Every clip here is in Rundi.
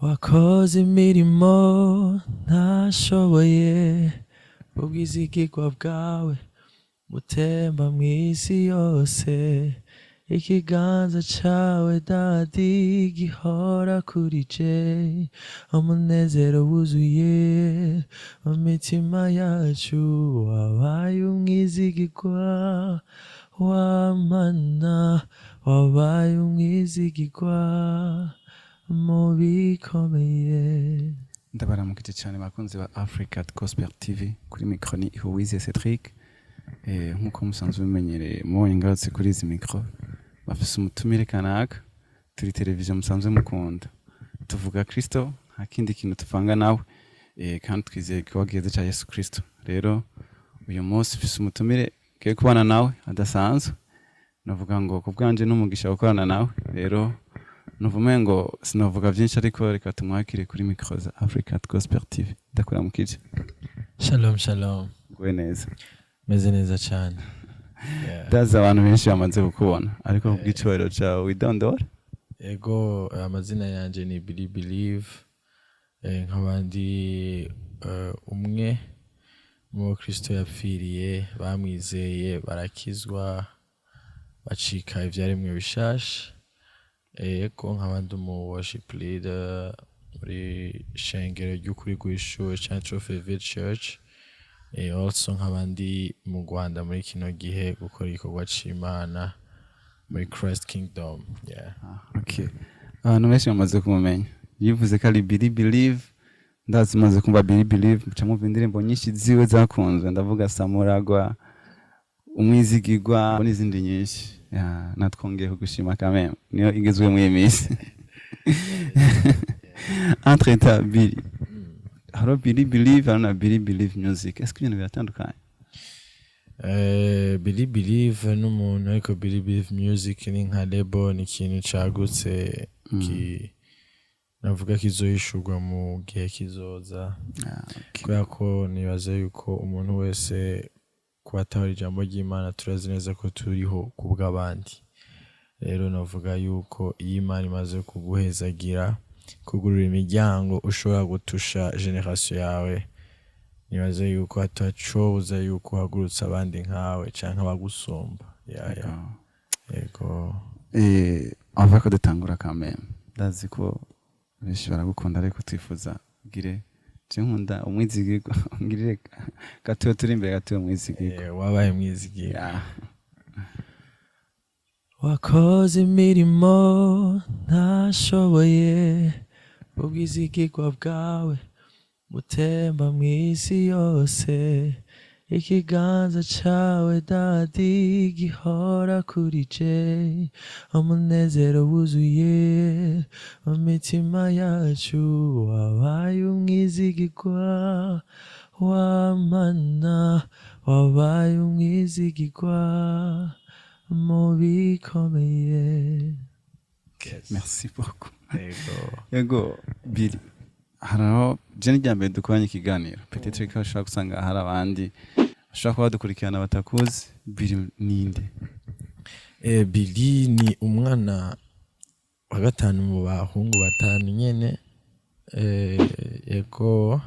wakoze imirimo ntashoboye ubwizigirwa bwawe butemba mw'isi yose ikiganza cawe dadi gihora kuri je umunezero wuzuye mu mitima yacu wabaye umwizigirwa w'Imana wabaye umwizigirwa mu bikomeye. Ndabaramukije cyane bakunzi ba Africart Gospel TV kuri micro ni Ihuwize Cedric nkuko musanzwe bimenyereye mubonye ngarutse kuri izi micro bafise umutumire kanaka turi televiziyo musanzwe mukunda tuvuga Kristo nta kindi kintu tuvanga nawe kandi twizeye ko wageze cya Yesu Kristo. Rero uyu munsi ufise umutumire kiye kubana nawe adasanzwe navuga ngo kubwanje n'umugisha gukorana nawe. Rero nuvume ngo sinavuga byinshi ariko reka tumwakire kuri micro za Africart Gospel TV. Ndakuramukije. Shalom shalom. Gwe neza. Meze neza cyane. Daza abantu benshi bamaze kukubona ariko kubw'icyorero cyawe widondora. Ego amazina yanje ni Believe nk'abandi umwe mu Kristo yapfiriye bamwizeye barakizwa bacika ivyaremwe bishasha. Eko nk'abandi mu worship leader muri shengero ry'ukuri gw'ishuwe Church of Faith Church. Also nk'abandi mu Rwanda muri kino gihe gukora igikorwa c'Imana muri Christ Kingdom. Okay. Abantu benshi bamaze kumumenya. Yivuze ko ari Believe ndazi maze kumva Believe muca mumva indirimbo nyinshi ziwe zakunzwe ndavuga Samuragwa umwizigirwa n'izindi nyinshi. Natwongeye kugushima kameme niyo igezwe mu yemisi. Entre ta Billy haro Believe na Believe music est-ce que ibintu biratandukanye? Believe n'umuntu ariko Believe music ni nka label ni ikintu cagutse navuga kizoyishurwa mu gihe kizoza. Kubera ko nibaza yuko umuntu wese kubatahura ijambo ry'Imana turazi neza ko turiho kubw'abandi. Rero navuga yuko iyi Imana imaze kuguhezagira kugurura imiryango ushobora gutusha generation yawe nibaze yuko atacobuza yuko hagurutsa abandi nkawe canke abagusumba. Yego. Ava ko dutangura kameme ndazi ko benshi baragukunda ariko twifuza gire nkunda umwizigirwa ngirire gatuye turi imbere gatuye umwizigirwa. Wabaye mwizigirwa. Wakoze imirimo ntashoboye ubwizigirwa bwawe butemba mw'isi yose ikiganza cawe dadi gihora kuri je umunezero wuzuye mu mitima yacu wabaye umwizigirwa w'Imana wabaye umwizigirwa mu bikomeye. Merci beaucoup. Yego Billy haraho je njyambere dukoranye ikiganiro peut-être ko ashaka gusanga hari abandi ashaka kuba dukurikirana batakuzi. Billy ninde? Billy ni umwana wa gatanu mu bahungu batanu nyene. Yego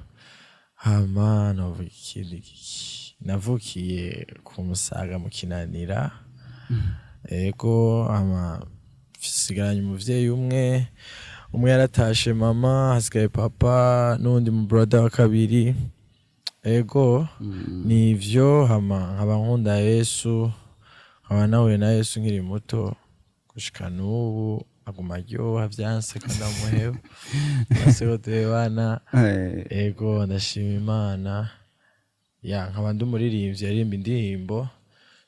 hama navukiye ku Musaga mu Kinanira. Yego hama sigaranye umuvyeyi umwe yaratashe mama hasigaye papa n'undi mu brother wa kabiri. Ego nivyo hama nkaba nkunda Yesu nkaba nawe na Yesu nkiri muto gushika n'ubu aguma aryoha vyanse kandi amuheba nasego tubana. Ego ndashima Imana nkaba ndi umuririmbyi aririmba indirimbo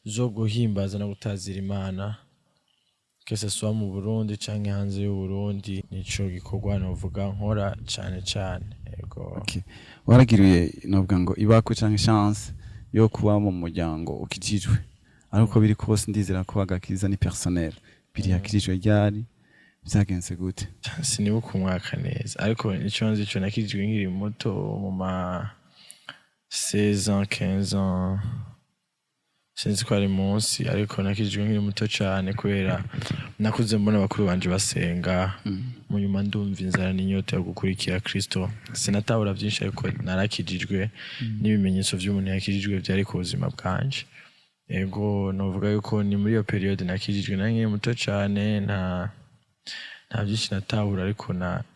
zo guhimbaza no gutazira Imana kese swa mu Burundi canke hanze y'u Burundi nico gikorwa novuga nkora cane cane. Ego. Okay. Waragiriye novuga ngo ibako canke chance yo kuba mu muryango ukijijwe ariko biri kose ndizera ko agakiza ni personnel biri yakijijwe ryari byagenze gute? Sinibuka umwaka neza ariko nico nzi ico nakijijwe nkiri muto mu ma 16 ans 15 ans sinzi ko ari munsi ariko nakijijwe nkiri muto cyane kubera nakuze mbona bakuru banje basenga mu nyuma ndumva inzara n'inyota yo gukurikira Kristo sinatahura byinshi ariko narakijijwe n'ibimenyetso by'umuntu yakijijwe byari ku buzima bwanje ego novuga yuko ni muri iyo periode nakijijwe nkiri muto cyane nta byinshi natahura ariko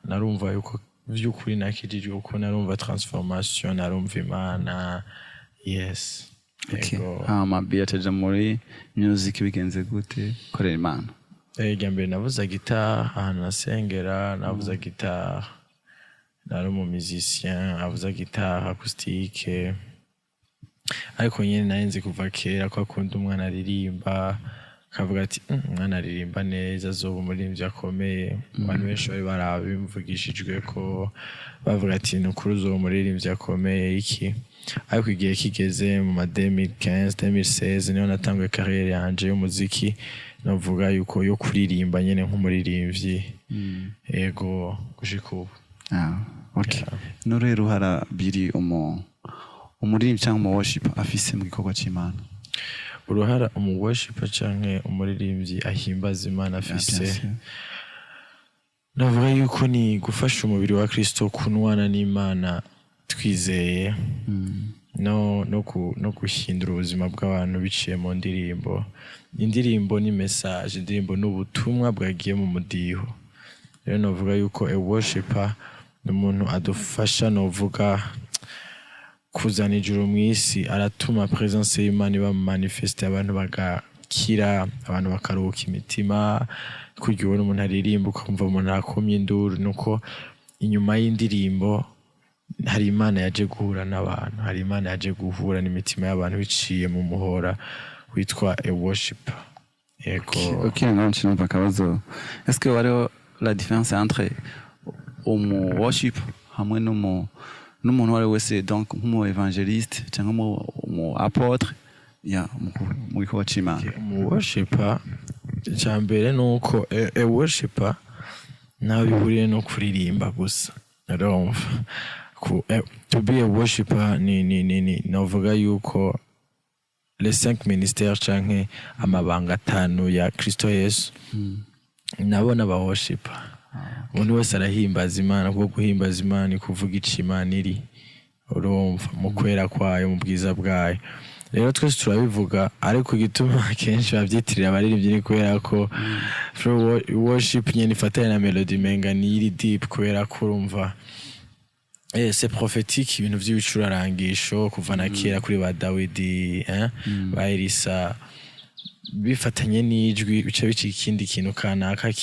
narumva yuko by'ukuri nakijijwe kuko narumva transformation narumva Imana yes. Okay. Biyateje muri music bigenze gute korera Imana? Ega mbere navuza guitar ahantu nasengera navuza guitar nari mu musicien avuza guitar acoustique ariko nyine narinzi kuva kera ko akunda umwana aririmba akavuga ati umwana aririmba neza azoba umuririmbyi akomeye abantu benshi bari barabimvugishijwe ko bavuga ati nukuri uzoba umuririmbyi akomeye iki ariko igihe kigeze mu ma 2015 2016 niho natanguye carrière yanje y'umuziki navuga yuko yo kuririmba nyene nk'umuririmbyi ego gushika ubu okay rero harabiri umuririmbyi cyangwa umu worship afise mu gikorwa c'Imana uruhara umu worship canke umuririmbyi ahimbaza Imana afise navuga yuko ni gufasha umubiri wa Kristo kunwana n'Imana twizeye no guhindura ubuzima bw'abantu biciye mu ndirimbo indirimbo ni message indirimbo n'ubutumwa bwagiye mu mudiho rero navuga yuko a worshiper ni umuntu adufasha novuga kuzana ijuru mu isi aratuma presence y'Imana iba manifeste abantu bagakira abantu bakaruhuka imitima kugira ubona umuntu aririmba ukumva umuntu akomye induru nuko inyuma y'indirimbo hari Imana yaje guhura n'abantu hari Imana yaje guhura n'imitima y'abantu biciye mu muhora witwa a worshiper yego okay nanchi numva kabazo est-ce que wariho la différence entre umu worship hamwe n'umuntu wari wese donc nk'umu evangeliste cyangwa umu apôtre ya mu gikorwa c'Imana umu worshiper cyambere nuko a worshiper nawe bihuriye no kuririmba gusa urumva to be a worshiper ni navuga yuko les 5 ministères canke amabanga 5 ya Kristo Yesu nabona ba worshiper umuntu wese arahimbaza Imana kuko guhimbaza Imana ni kuvuga Imana iri urumva mu kwera kwayo mu bwiza bwayo rero twese turabivuga ariko gituma kenshi babyitirira abaririmbyi ni kubera ko worship nyene ifatanya na melody menga ni iri deep kubera ko urumva c'est prophétique ibintu by'ibicurarangisho kuva na kera kuri ba Dawidi ba Elisa bifatanye n'ijwi bica bica ikindi kintu kanaka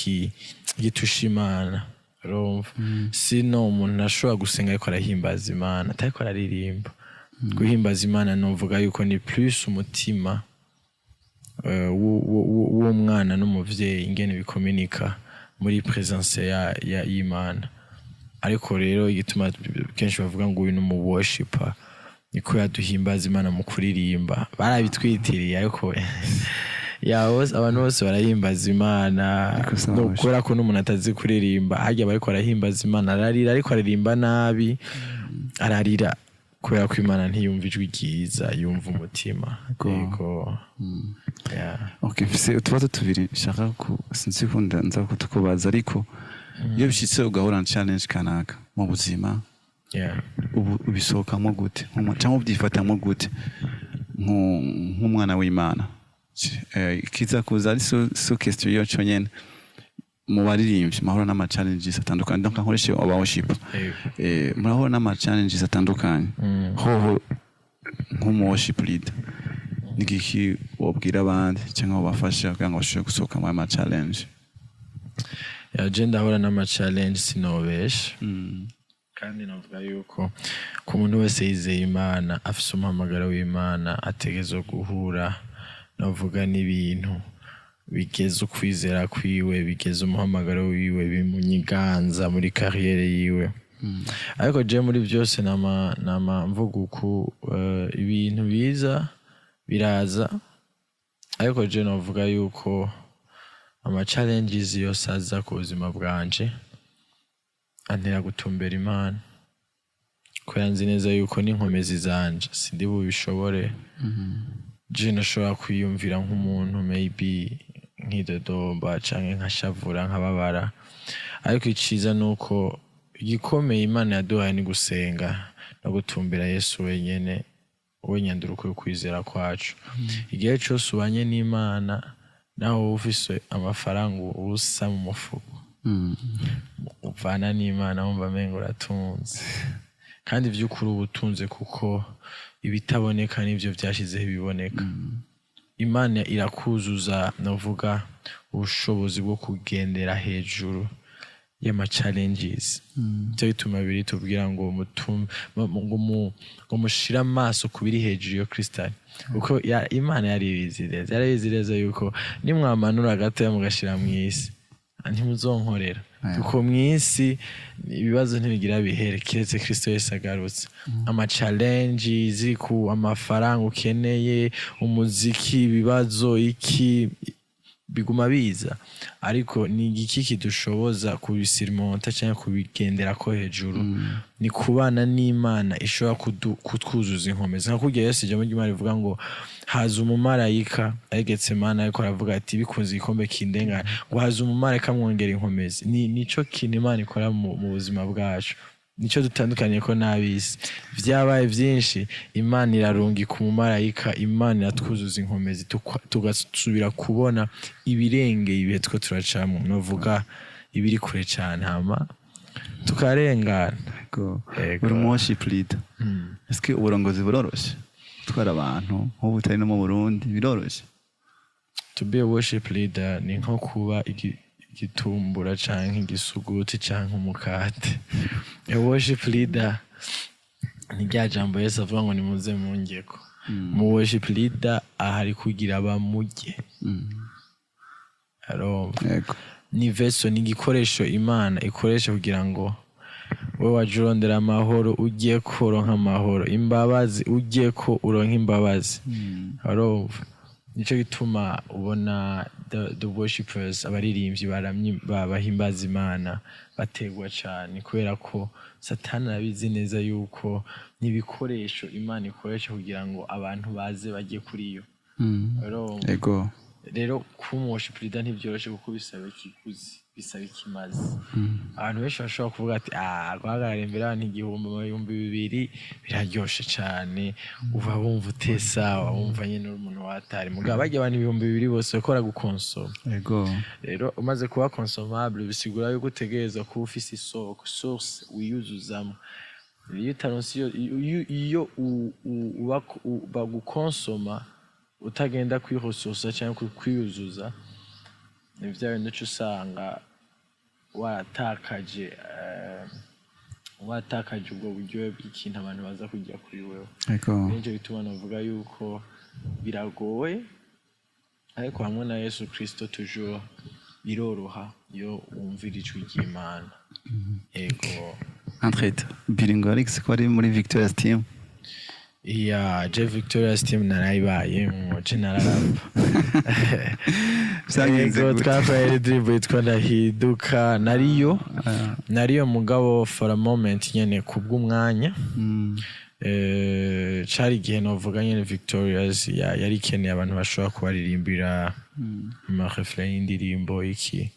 gitusha Imana urumva sino umuntu ashobora gusenga ariko arahimbaza Imana atariko araririmba guhimbaza Imana novuga yuko ni plus umutima w'umwana n'umuvyeyi ingene bikominika muri presence y'Imana ariko rero igituma kenshi bavuga ngo uyu ni umu worshiper niko yaduhimbaza Imana mu kuririmba barabitwitiriye ariko abantu bose barahimbaza Imana kubera ko n'umuntu atazi kuririmba harya bariko arahimbaza Imana ararira ariko aririmba nabi ararira kubera ko Imana ntiyumva ijwi ryiza yumva umutima yego okay mfise utubazo tubiri nshaka sinzi kunda nza kutukubaza ariko iyo bishitse ugahura challenge kanaka mu buzima ubisohokamo gute cyangwa ubyifatamo gute nk'umwana w'Imana kiza kuza ari so question yo cyonyene mu baririmbyi mahoro n'ama challenges atandukanye donc nkoreshe aba worship mahoro n'ama challenges atandukanye hoho nk'umu worship leader nigiki wabwira abandi cyangwa wabafasha kugira ngo bashobore gusohoka mu ma challenge je ndahura n'ama challenge sinobesha kandi navuga yuko ku muntu wese yizeye Imana afise umuhamagaro w'Imana ategezo guhura navuga n'ibintu bigeze ukwizera kwiwe bigeze umuhamagaro wiwe bimunyiganza muri carrière yiwe ariko je muri byose nama mvuga uku ibintu biza biraza ariko je navuga yuko ama challenges yose aza ku buzima bwanje antera gutumbera Imana ko yanzi neza yuko n'inkomezi zanje sindi bubishobore je nashobora kwiyumvira nk'umuntu maybe nk'idodomba canke nkashavura nkababara, ariko iciza nuko igikomeye Imana yaduhaye ni gusenga no gutumbira Yesu wenyene, we nyanduruko yo kwizera kwacu. Igihe cyose ubanye n'Imana naho ufise amafaranga ubusa mu mufuko, uvana n'Imana wumva mengo uratunze, kandi vy'ukuri ubutunze kuko ibitaboneka nivyo vyashizeho ibiboneka. Imana irakuzuza, novuga ubushobozi bwo kugendera hejuru y'ama challenges. Cyo bituma biri tubwira ngo mushira amaso kubiri hejuru yo Kristo, kuko Imana yaribizireza yuko nimwamanura gato mugashira mu isi ntimuzonkorera, kuko mu isi ibibazo ntibigira bihere kiretse Kristo Yesu agarutse. Ama challenges ziriku amafaranga ukeneye, umuziki, ibibazo iki biguma biza, ariko ni igiki kidushoboza kubisirimonta cyangwa kubigendera ko hejuru? Ni kubana n'Imana ishobora kutwuzuza inkomezi. Nka kurya Yesu ijambo ry'Imana rivuga ngo haza umumarayika ayegetse Imana, ariko aravuga ati bikunze igikombe kindengana, ngo haza umumarayika amwongera inkomezi. Nico kintu Imana ikora mu buzima bwacu, nico dutandukanye ko n'abisi. Vyabaye vyinshi, Imana irarungika umumarayika, Imana iratwuzuza inkomezi, tugasubira kubona ibirengeye ibihe two turacamo, novuga ibiri kure cyane, hama tukarengana. Uri worship leader, eske uburongozi buroroshe gutwara abantu nk'ubu utari no mu Burundi biroroshe? To be a worship leader ni nko kuba igitumbura canke igisuguti canke umukate. A worship leader ni rya jambo Yesu avuga ngo nimuze mungeko. Mu worship leader ahari kugira abamujye. Yego. Ni vessel, ni igikoresho Imana ikoresha kugira ngo we wajurondera amahoro ugiye ko uronka amahoro, imbabazi ugiye ko uronka imbabazi. Nico gituma ubona the worshipers, abaririmbyi bahimbaza Imana bategwa cyane, kubera ko Satani arabizi neza yuko n'ibikoresho Imana ikoresha kugira ngo abantu baze bajye kuri yo. Ego. Rero kuworship leader ntibyoroshe kuko bisaba ikiguzi, bisaba ikimazi. Abantu benshi bashobora kuvuga ati guhagarara imbere y'abantu 2,000 biraryoshe cyane, uva wumva utesawa, wumva nyine uri umuntu watari. Mugabo bajya abantu 2,000 bose bakora gukonsoma. Ego. Rero umaze kuba consomable bisigura yuko utegereza kuba ufise isoko, source wiyuzuzamo. Iyo utaronse iyo bagukonsoma utagenda kwihososa cyangwa kwiyuzuza, ni bya bintu cyo usanga watakaje ubwo buryo bw'ikintu abantu baza kujya kuri wewe. Nico bituma navuga yuko biragoye, ariko hamwe na Yesu Kristo toujours biroroha iyo wumvira ijwi ry'Imana. Ego. Entrete Biringo Alex ko ari muri Victoria's team. Je Victoria's team narayibaye mu nararapa. Ego twakoreye dribble yitwa Ndahiduka, nariyo mugabo for a moment nyene kubw'umwanya. Cari igihe novuga nyene Victoria's yari ikeneye abantu bashobora kubaririmbira ama refrain y'indirimbo iki.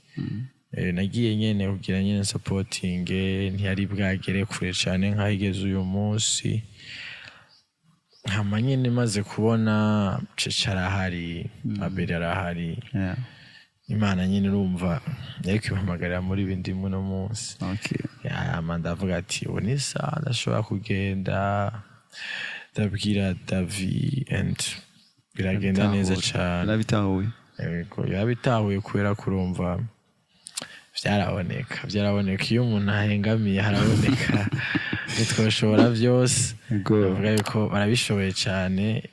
Nagiye nyene kugira nyene supporting, ntiyari bwagere kure cyane nk'ahigeze uyu munsi. Hama nyene maze kubona carahari, abiri arahari. Imana nyene urumva yariko impamagarira muri bindi muno munsi. Ndavuga ati unisa ndashobora kugenda, ndabwira Davi and biragenda neza cyane. Yarabitahuye kubera kurumva byaraboneka iyo umuntu ahengamiye haraboneka. Nitwoshobora byose, bavuga yuko barabishoboye cyane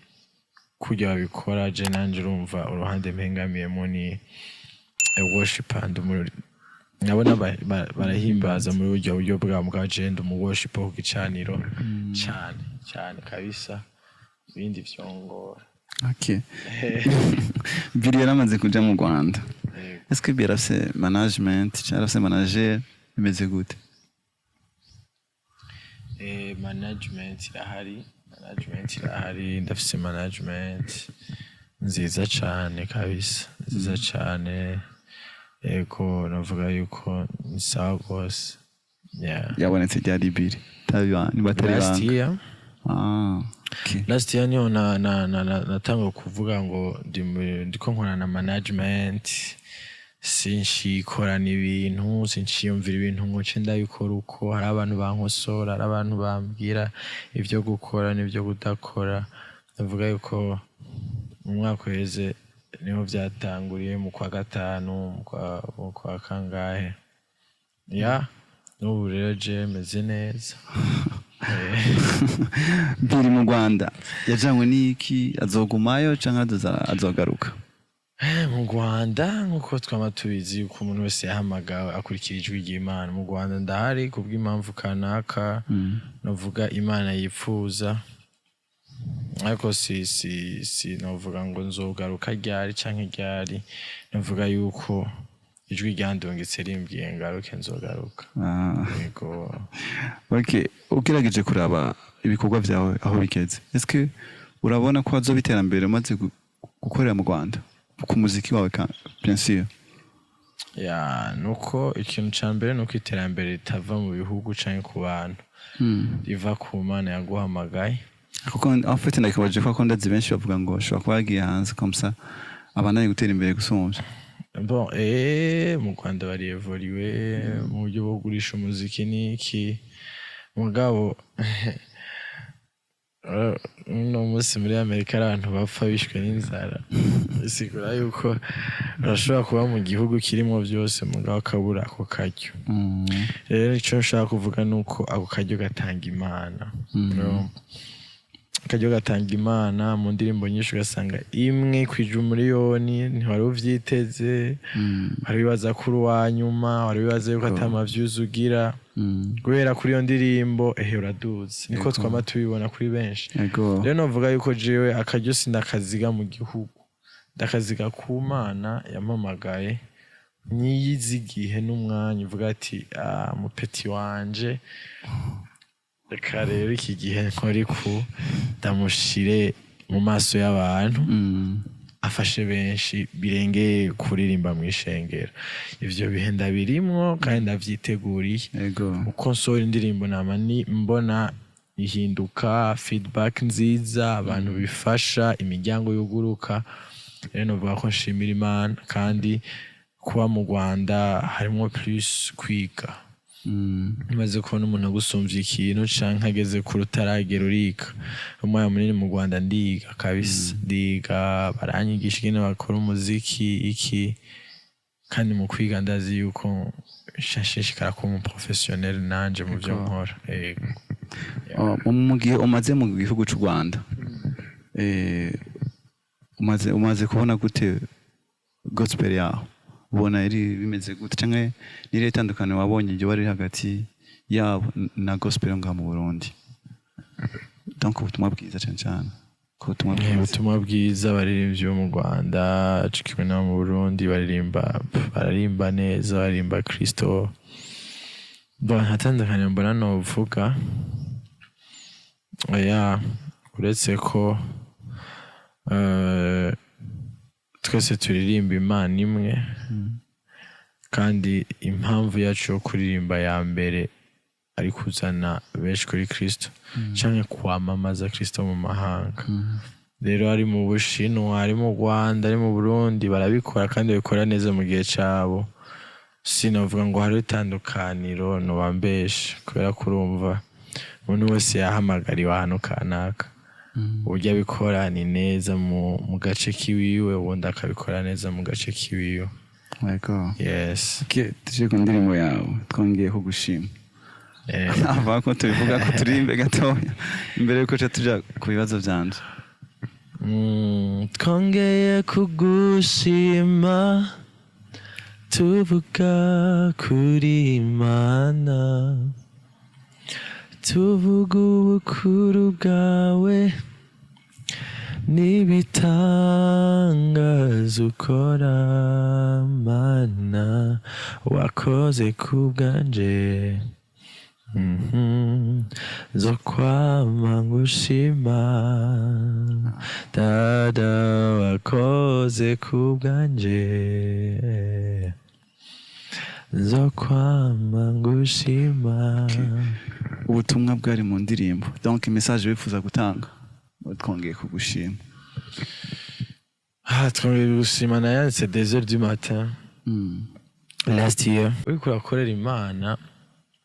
kujya babikora. Je nanje urumva uruhande mpengamiyemo ni worship and nabona barahimbaza muri buryo bwa agenda mu worship ku gicaniro cyane kabisa, ibindi vyongora. Biri yaramaze kuja mu Rwanda. Est-ce que birafise management cyangwa se manager bimeze gute? Management irahari, management irahari, ndafise management nziza cane kabisa, nziza cane. Ego navuga yuko ni sawa rwose. yabonetse ryari ibiri ni batari Last banga year, okay. last year niho natanga kuvuga ngo ndiko nkorana na management, sinshikora ibintu, sinshiyumvira ibintu ngo nce ndabikora uko. Hari abantu bankosora, hari abantu bambwira ivyo gukora n'ivyo kudakora. Navuga yuko mu mwaka uheze niho vyatanguriye mu kwa gatanu, mu kwa kangahe. N'ubu rero je meze neza. Biri mu Rwanda yajanywe n'iki, azogumayo canke azogaruka? Mu Rwanda nkuko twama tubizi yuko umuntu wese yahamagawe akurikira ijwi ry'Imana. Mu Rwanda ndahari kubw'impamvu kanaka, novuga Imana yipfuza, ariko si novuga ngo nzogaruka ryari canke ryari. Novuga yuko ijwi ryandungitse rimbwiye ngaruke, nzogaruka. Yego. Okay, ugerageje kuraba ibikorwa vyawe aho bigeze, eske urabona ko hazoba iterambere umaze gukorera mu Rwanda ku muziki wawe bien sûr? Nuko ikintu ca mbere nuko iterambere ritava mu bihugu canke ku bantu, riva ku Mana yaguhamagaye. Kuko en fait ndakabaje ko ndazi benshi bavuga ngo ushobora kuba yagiye hanze comme ça abandanye gutera imbere gusumvya. Bon, mu Rwanda bari evoliwe mu buryo bwo kugurisha umuziki n'iki. Mugabo no musi muri Amerika abantu bapfa bishwe n'inzara. Bisigura yuko urashobora kuba mu gihugu kirimo byose mugabo akabura ako karyo. Rero icyo nshaka kuvuga nuko ako karyo gatanga Imana. Akaryo gatanga Imana. Mu ndirimbo nyinshi ugasanga imwe kwija umuriyoni, ntiwari uvyiteze, wari wibaza kuri uwa nyuma, wari wibaza yuko atama views ugira. Guhera kuri iyo ndirimbo uraduze. Niko twama tubibona kuri benshi. Rero novuga yuko jewe akaryo sindakaziga mu gihugu, ndakaziga ku Mana yampamagaye, niyizigihe n'umwanya uvuga ati mupeti wanje, reka rero iki gihe nkori ku ndamushire mu maso y'abantu, afashe benshi birengeye kuririmba mu ishengero. Ivyo bihe ndabirimwo kandi ndavyiteguriye. Uko nsohora indirimbo nama mbona ihinduka, feedback nziza, abantu bifasha, imiryango yuguruka. Rero novuga ko nshimira Imana, kandi kuba mu Rwanda harimo plus kwiga. Maze kubona umuntu agusumvya ikintu canke ageze ku rutaragera urika. Umwanya munini mu Rwanda ndiga kabisa, ndiga, baranyigisha ingene bakora umuziki iki, kandi mu kwiga ndazi yuko nshishikara kuba umuprofessionnel nanje mu vyo nkora. Mu gihe umaze mu gihugu c'u Rwanda, umaze kubona gute gospel yaho? Ubona iri bimeze gute canke nire itandukanye wabonye ryo bari hagati yabo na gospel ngaha mu Burundi? Donc ubutumwa bwiza cyane. Ubutumwa bwiza baririmbyi bo mu Rwanda cikimwe no mu Burundi bararimba neza, baririmba Kristo. Bon, hatandukanye mbona novuga. Uretse ko twese turirimba Imana imwe, kandi impamvu yacu yo kuririmba ya mbere ari kuzana benshi kuri Kristo, canke kwamamaza Kristo mu mahanga. Rero ari mu Bushinwa, ari mu Rwanda, ari mu Burundi barabikora, kandi babikora neza mu gihe cabo. Sinovuga ngo hari itandukaniro, noba mbeshe, kubera kurumva umuntu wese yahamagariwe ahantu kanaka. Uburyo abikora ni neza mu gace kiwiwe, ubundi akabikora neza mu gace kiwiwe. Yes. Tuje ku ndirimbo yawe twongeye kugushima. Ava ko tubivuga ko turimbe gatoya imbere yuko tuja ku bibazo vyanje. Twongeye kugushima, tuvuga kuri Imana, tuvuga ubukuru bwawe n'ibitangaza ukora. Mana wakoze ku bwanje, nzokwama ngushima dada wakoze kubwanje nzokwama ngushima. ubutumwa bwari mu ndirimbo donc message wifuza gutanga twongeye kugushima. Twongeye gushima nayanditse des heures du matin last year. Uriko urakorera Imana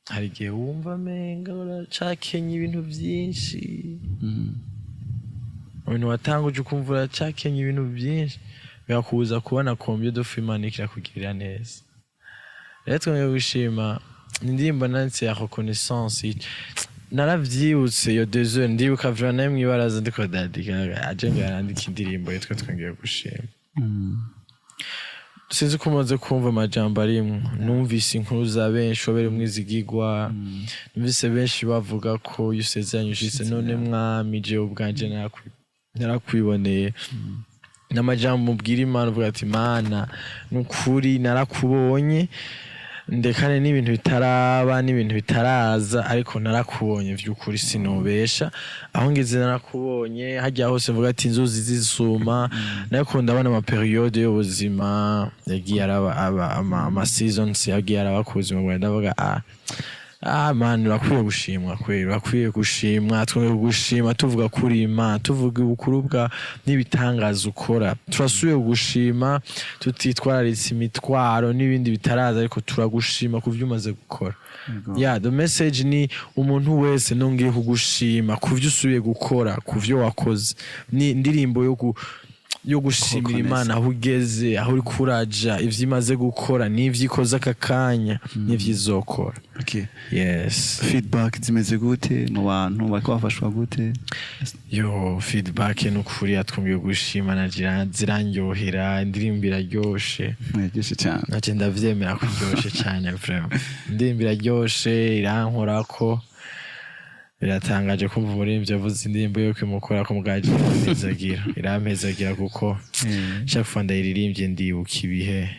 hari igihe wumva menga uracakenye ibintu byinshi, ibintu watanguje ukumva uracakenye ibintu byinshi, bikakubuza kubona combien de fois Imana irakugirira neza. Rero twongeye gushima indirimbo nanditse ya reconnaissance, naravyibutse iyo 2 heures ndibuka vraiment mwibaraza ndiko dadika aje ngarandika indirimbo yitwa twongeye gushima. Sinzi ko umaze kumva amajambo arimwo, numvise inkuru za benshi obere mwizigigwa, numvise benshi bavuga ko yusezeranyije none mwami je ubwanje narakwiboneye, n'amajambo mubwira Imana uvuga ati Mana nukuri narakubonye ndekane n'ibintu bitaraba n'ibintu bitaraza ariko narakubonye vy'ukuri sinobesha, aho ngeze narakubonye hajya hose mvuga ati inzuzi zisuma, nariko ndabona ama periode y'ubuzima yagiye araba ama seasons yagiye araba ku buzima bwawe, ndavuga man urakwiye gushimwa kweli, urakwiye gushimwa, twongeye gushima tuvuga kuri Imana, tuvuga ubukuru bwa n'ibitangaza ukora, turasubiye gushima tutitwararitse imitwaro n'ibindi bitaraza ariko turagushima kuvyo umaze gukora. The message ni umuntu wese nongeye kugushima kuvyo usubiye gukora, kuvyo wakoze, ni indirimbo yo gushimira Imana aho ugeze, aho uri kuraja, ivyo imaze gukora n'ivyo ikoze aka kanya n'ivyo izokora. Yes. Feedback zimeze gute mu bantu bariko bafashwa gute? Feedback n'ukuri yatwumbiye gushima na zirandyohera, indirimbo iraryoshe. Mwegeshe cyane. Naje ndavyemera ko iryoshe cyane vraiment. Indirimbo iraryoshe, irankorako. Biratangaje kumva umuririmbyi avuze indirimbo yo kwimukora ko mugaje irampezagira kuko chaque fois ndayiririmbye ndibuka ibihe,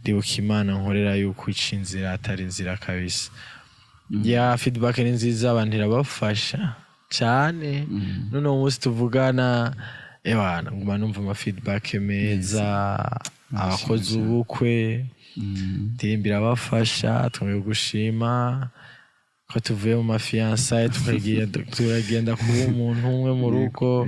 ndibuka Imana nkorera yuko icinzira atari inzira kabisa. Feedback ni nziza, abantu irabafasha cyane. None umunsi tuvugana ebana nguma numva ama feedback meza, abakoze ubukwe indirimbo irabafasha, twongeye gushima ko tuvuye mu mafiançailles turagenda kuba umuntu umwe mu rugo.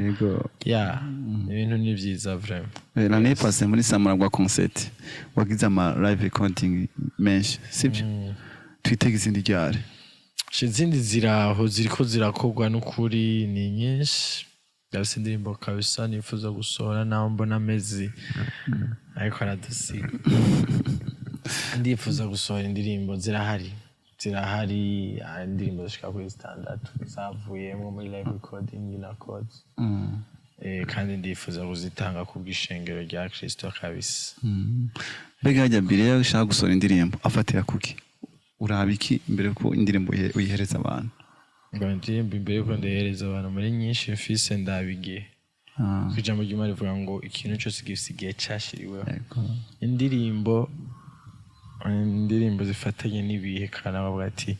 Ibintu ni vyiza vraiment. L'année passée muri samura gwa concert wagize ama live recording menshi sibyo? Twitega izindi ryari? Izindi ziraho ziriko zirakorwa n'ukuri ni nyinshi, gafise indirimbo kabisa nifuza gusohora naho mbona amezi ariko aradusiga. Ndifuza gusohora indirimbo zirahari indirimbo zishika kuri 6 zavuyemo muri live recording na codes, kandi ndifuza kuzitanga ku bw'ishengero rya Kristo kabisa. Mbega hajya mbere yo ushaka gusohora indirimbo afatira kuki? Urabiki imbere ko indirimbo uyihereza abantu? Indirimbo imbere ko ndayihereza abantu muri nyinshi mfise ndabigiye. Ijambo ry'Imana rivuga ngo ikintu cyose gifise igihe cashiriweho. Indirimbo zifatanye n'ibihe, kana bavuga ati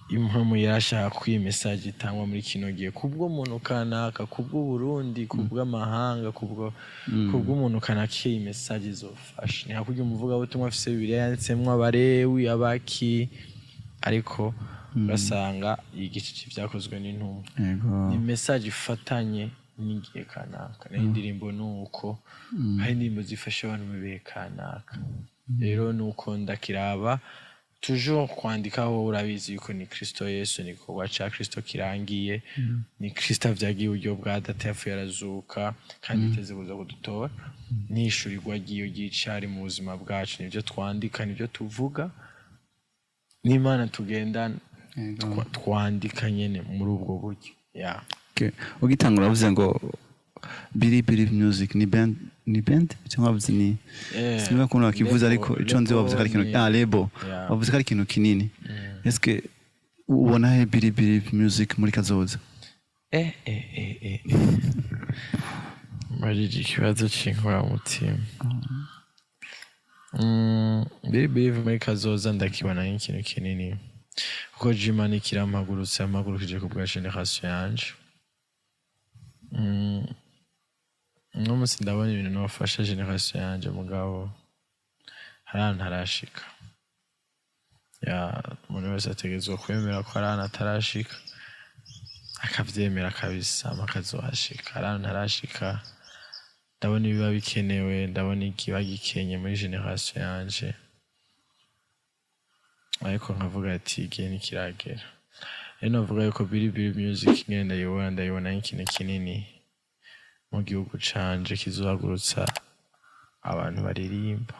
impamvu yashaka ko iyi message itangwa muri kino gihe kubwo umuntu kanaka, kubwo Burundi, kubwo amahanga, kubwo umuntu kanaka, iyi message izofasha. Ni hakurya umuvuga butumwa afise Bibiliya yanditsemwo abarewi abaki, ariko basanga igice cy'ivyakozwe n'intumwa. Ni message ifatanye n'igihe kanaka. N'indirimbo nuko hari indirimbo zifasha abantu mu bihe kanaka. Rero nuko ndakiraba toujours kwandikaho, urabizi yuko ni Kristo Yesu, ni kuwa cha Kristo kirangiye, ni Kristo avyagiye uburyo bwa data yafuye arazuka kandi iteze kuza kudutora, nishurirwa giyo gicari mu buzima bwacu, nivyo twandika, nivyo tuvuga, n'Imana tugendana twandika nyene muri ubwo buryo. Ugitangura uvuze ngo Believe Music ni band cyangwa wavuze ni sinumva ko nakivuza, ariko ico nzi wavuze kari kintu label, wavuze kari kintu kinini. Eske ubona he Believe Music muri kazoza? Marije ikibazo cinkora mutima. Believe muri kazoza ndakibona nk'ikintu kinini, kuko Imana ikirampagurutse yampagurukije ku bwa generation yanje. No musi ndabona ibintu nofasha generation yanje mugabo harana harashika. Ya umuntu wese ategerezwa kwemera ko harana atarashika akavyemera kabisa makazohashika. Harana harashika ndabona ibiba bikenewe, ndabona ikiba gikenye muri generation yanje, ariko nkavuga ati igihe nikiragera. Navuga yuko Biri music ngenda ndayibona nk'ikintu kinini mu gihugu canje kizohagurutsa abantu baririmba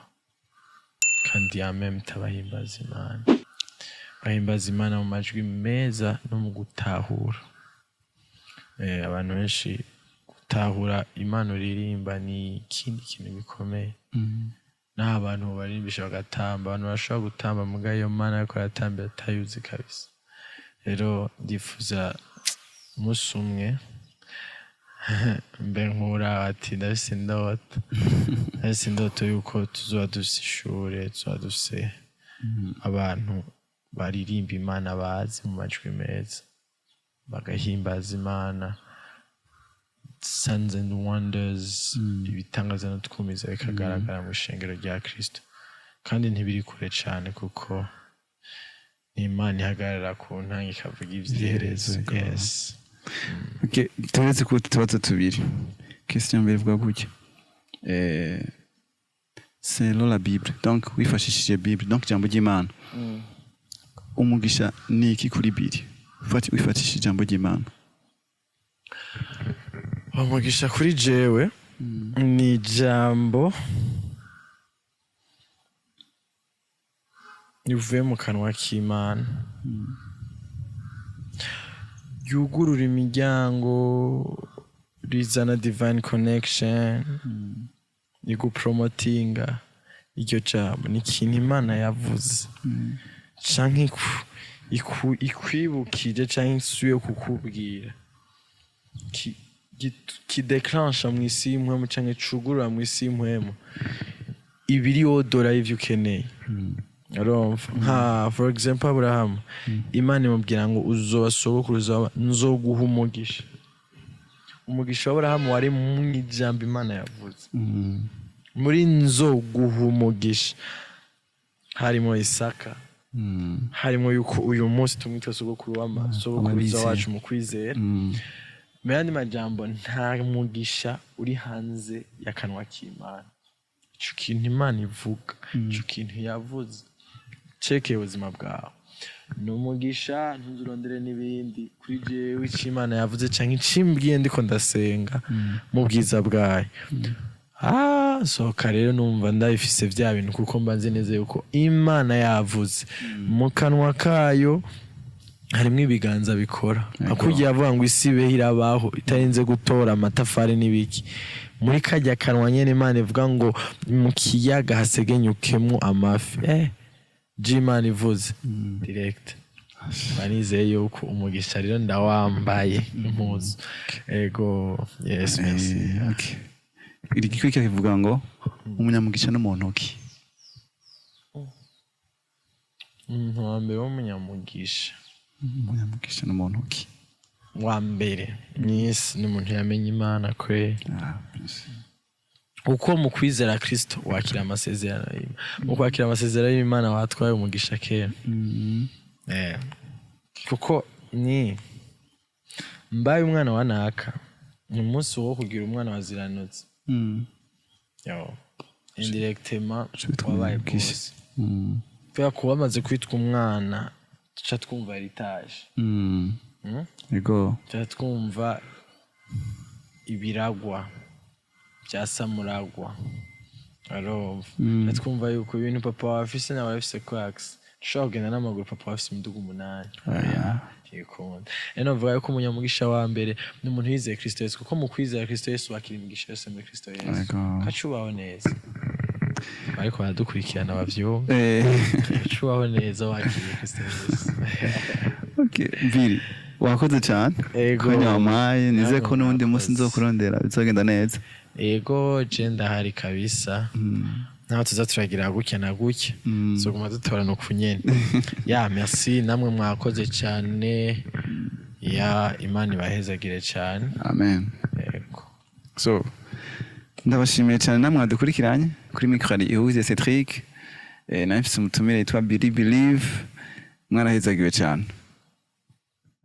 kandi ameme tabahimbaza Imana, bahimbaza Imana mu majwi meza no mu gutahura. Abantu benshi gutahura Imana uririmba ni ikindi kintu gikomeye. Naho abantu baririmbisha bagatamba, abantu bashobora gutamba muga iyo Mana ariko aratambira atayuzi kabisa. Rero ndifuza umunsi umwe mbe nkura ati ndafise indoto yuko tuzoba dufise ishure, tuzoba dufise abantu baririmba Imana bazi mu majwi meza bagahimbaza Imana, signs and wonders, ibitangaza no twumiza bikagaragara mu ishengero rya Kristo, kandi ntibiri kure cane kuko Imana ihagarara ku ntanga ikavuga ivyiherezo. Yes. Okay, turetse ko tubazo tubiri. Question mbere vuga gutya. Selon la Bible, donc wifashishije Bible, donc jambo ry'Imana. Umugisha ni iki kuri Bible? Wifashishije jambo ry'Imana. Umugisha kuri jewe ni jambo rivuye mu kanwa k'Imana, yugurura imiryango, rizana divine connection, igupromotinga. Iryo jambo ni ikintu Imana yavuze canke ikwibukije canke isuye kukubwira kideclencha mw'isi y'impwemu canke cugurura mw'isi y'impwemu ibiri odora y'ivyo ukeneye. Nka for example Abraham, Imana imubwira ngo uzoba sogokuruza nzoguha umugisha. Umugisha wa Abraham wari mu ijambo Imana yavuze. Muri nzoguha umugisha harimo Isaka, harimo yuko uyu munsi tumwita sogokuruza wacu mu kwizera. Mu yandi majambo nta mugisha uri hanze y'akanwa k'Imana. Ico kintu Imana ivuga, ico kintu yavuze cekeye ubuzima bwawe ni umugisha. Ntuzurondere n'ibindi kuri jewe ico Imana yavuze canke icimbwiye ndiko ndasenga mu bwiza bwayo. Sohoka rero numva ndabifise vya bintu kuko mbanze neza yuko Imana yavuze mu kanwa kayo harimo ibiganza bikora. Akugiye avuga ngo isi ibeho irabaho itarinze gutora amatafari n'ibiki, muri kajya kanwa nyene Imana ivuga ngo mu kiyaga hasegenyukemwo amafi. Imana ivuze direct. Banizeye yuko umugisha rero ndawambaye impuzu. Ego, yes, merci. Okay. Iri gikurikira kivuga ngo umunyamugisha no mu ntoki. Umuntu wa mbere w'umunyamugisha. Umunyamugisha no mu ntoki. Wa mbere mw'isi ni umuntu yamenye Imana kwe. Uko mu kwizera Kristo wakira amasezerano y'Imana. Mu kwakira amasezerano y'Imana watwaye umugisha kera. Kuko ni mbaye umwana wa naka ni umunsi wo kugira umwana waziranutse. Indirectement wabaye bwose. Kubera ko wamaze kwitwa umwana tuca twumva heritage. Ego. Tuca twumva ibiragwa bya samuragwa. Twumva yuko ibintu papa wafise nawe afise kwax. Ushobora kugenda n'amaguru papa wafise imiduga 8. Navuga yuko umunyamugisha wa mbere ni umuntu yizeye Kristo Yesu, kuko mu kwizera Kristo Yesu wakira imigisha yose muri Kristo Yesu. Kacubaho neza. Ariko baradukurikirana bavyumva. Kacubaho neza wakira Kristo Yesu. Okay, Biri. Wakoze cyane. Kanya wamaye nize ko n'undi munsi nzokurondera bizogenda neza. Ego je ndahari kabisa. naho tuza turagira gutya na gutya zoguma dutorana uku nyene ya merci namwe mwakoze cyane ya Imana ibahezagire cyane amen yego so ndabashimiye cyane namwe mwadukurikiranye kuri micro ihuze Cedric nafise umutumire yitwa Believe mwarahezagiwe cyane